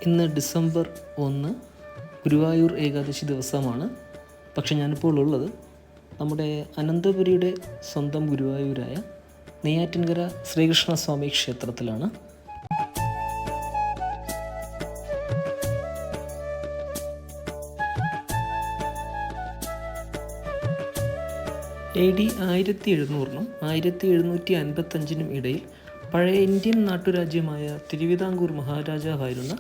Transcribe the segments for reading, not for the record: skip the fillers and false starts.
ഇന്ന് ഡിസംബർ 1 ഗുരുവായൂർ ഏകാദശി ദിവസമാണ്. പക്ഷെ ഞാനിപ്പോൾ ഉള്ളത് നമ്മുടെ അനന്തപുരിയുടെ സ്വന്തം ഗുരുവായൂരായ നെയ്യാറ്റിൻകര ശ്രീകൃഷ്ണസ്വാമി ക്ഷേത്രത്തിലാണ്. AD 1700-നും 1755-നും ഇടയിൽ പഴയ ഇന്ത്യൻ നാട്ടുരാജ്യമായ തിരുവിതാംകൂർ മഹാരാജാവായിരുന്ന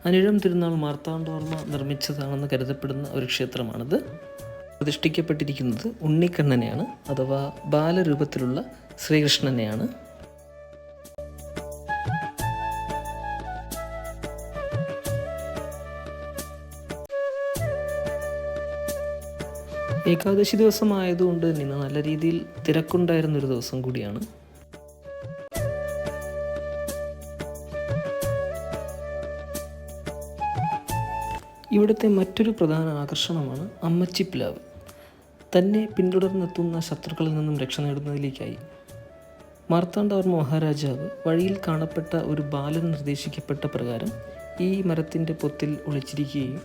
അനിഴം തിരുനാൾ മാർത്താണ്ഡവർമ്മ നിർമ്മിച്ചതാണെന്ന് കരുതപ്പെടുന്ന ഒരു ക്ഷേത്രമാണിത്. പ്രതിഷ്ഠിക്കപ്പെട്ടിരിക്കുന്നത് ഉണ്ണിക്കണ്ണനെയാണ്, അഥവാ ബാലരൂപത്തിലുള്ള ശ്രീകൃഷ്ണനെയാണ്. ഏകാദശി ദിവസമായതുകൊണ്ട് ഇന്ന് നല്ല രീതിയിൽ തിരക്കുണ്ടായിരുന്നൊരു ദിവസം കൂടിയാണ്. ഇവിടുത്തെ മറ്റൊരു പ്രധാന ആകർഷണമാണ് അമ്മച്ചിപ്ലാവ്. തന്നെ പിന്തുടർന്നെത്തുന്ന ശത്രുക്കളിൽ നിന്നും രക്ഷ നേടുന്നതിലേക്കായി മാർത്താണ്ഡവർമ്മ മഹാരാജാവ് വഴിയിൽ കാണപ്പെട്ട ഒരു ബാലൻ നിർദ്ദേശിക്കപ്പെട്ട പ്രകാരം ഈ മരത്തിൻ്റെ പൊത്തിൽ ഒളിച്ചിരിക്കുകയും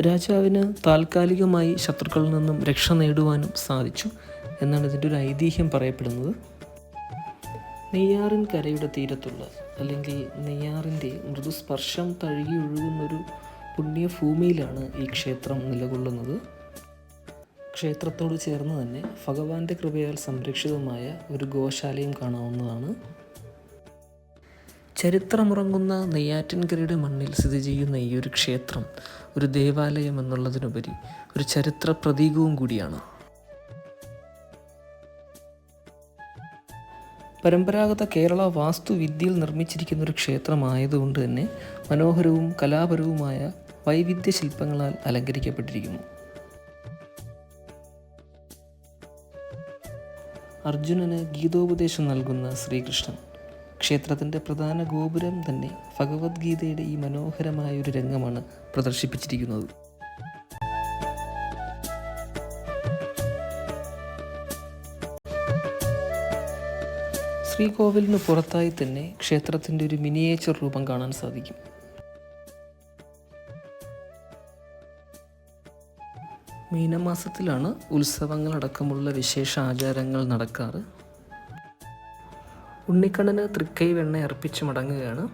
രാജാവിന് താൽക്കാലികമായി ശത്രുക്കളിൽ നിന്നും രക്ഷ നേടുവാനും സാധിച്ചു എന്നാണ് ഇതിൻ്റെ ഒരു ഐതിഹ്യം പറയപ്പെടുന്നത്. നെയ്യാറിൻ കരയുടെ തീരത്തുള്ള, അല്ലെങ്കിൽ നെയ്യാറിൻ്റെ മൃദുസ്പർശം തഴുകി ഒഴുകുന്നൊരു പുണ്യഭൂമിയിലാണ് ഈ ക്ഷേത്രം നിലകൊള്ളുന്നത്. ക്ഷേത്രത്തോട് ചേർന്ന് തന്നെ ഭഗവാന്റെ കൃപയാൽ സംരക്ഷിതമായ ഒരു ഗോശാലയും കാണാവുന്നതാണ്. ചരിത്രമുറങ്ങുന്ന നെയ്യാറ്റിൻകരയുടെ മണ്ണിൽ സ്ഥിതി ചെയ്യുന്ന ഈ ഒരു ക്ഷേത്രം ഒരു ദേവാലയം എന്നുള്ളതിനുപരി ഒരു ചരിത്ര പ്രതീകവും കൂടിയാണ്. പരമ്പരാഗത കേരള വാസ്തുവിദ്യയിൽ നിർമ്മിച്ചിരിക്കുന്ന ഒരു ക്ഷേത്രമായതുകൊണ്ട് തന്നെ മനോഹരവും കലാപരവുമായ വൈവിധ്യ ശില്പങ്ങളാൽ അലങ്കരിക്കപ്പെട്ടിരിക്കുന്നു. അർജുനന് ഗീതോപദേശം നൽകുന്ന ശ്രീകൃഷ്ണൻ, ക്ഷേത്രത്തിൻ്റെ പ്രധാന ഗോപുരം തന്നെ ഭഗവത്ഗീതയുടെ ഈ മനോഹരമായ ഒരു രംഗമാണ് പ്രദർശിപ്പിച്ചിരിക്കുന്നത്. ശ്രീകോവിലിന് പുറത്തായി തന്നെ ക്ഷേത്രത്തിൻ്റെ ഒരു മിനിയേച്ചർ രൂപം കാണാൻ സാധിക്കും. മീനമാസത്തിലാണ് ഉത്സവങ്ങളടക്കമുള്ള വിശേഷ ആചാരങ്ങൾ നടക്കാറ്. ഉണ്ണിക്കണ്ണന് തൃക്കൈ വെണ്ണ അർപ്പിച്ച് മടങ്ങുകയാണ്.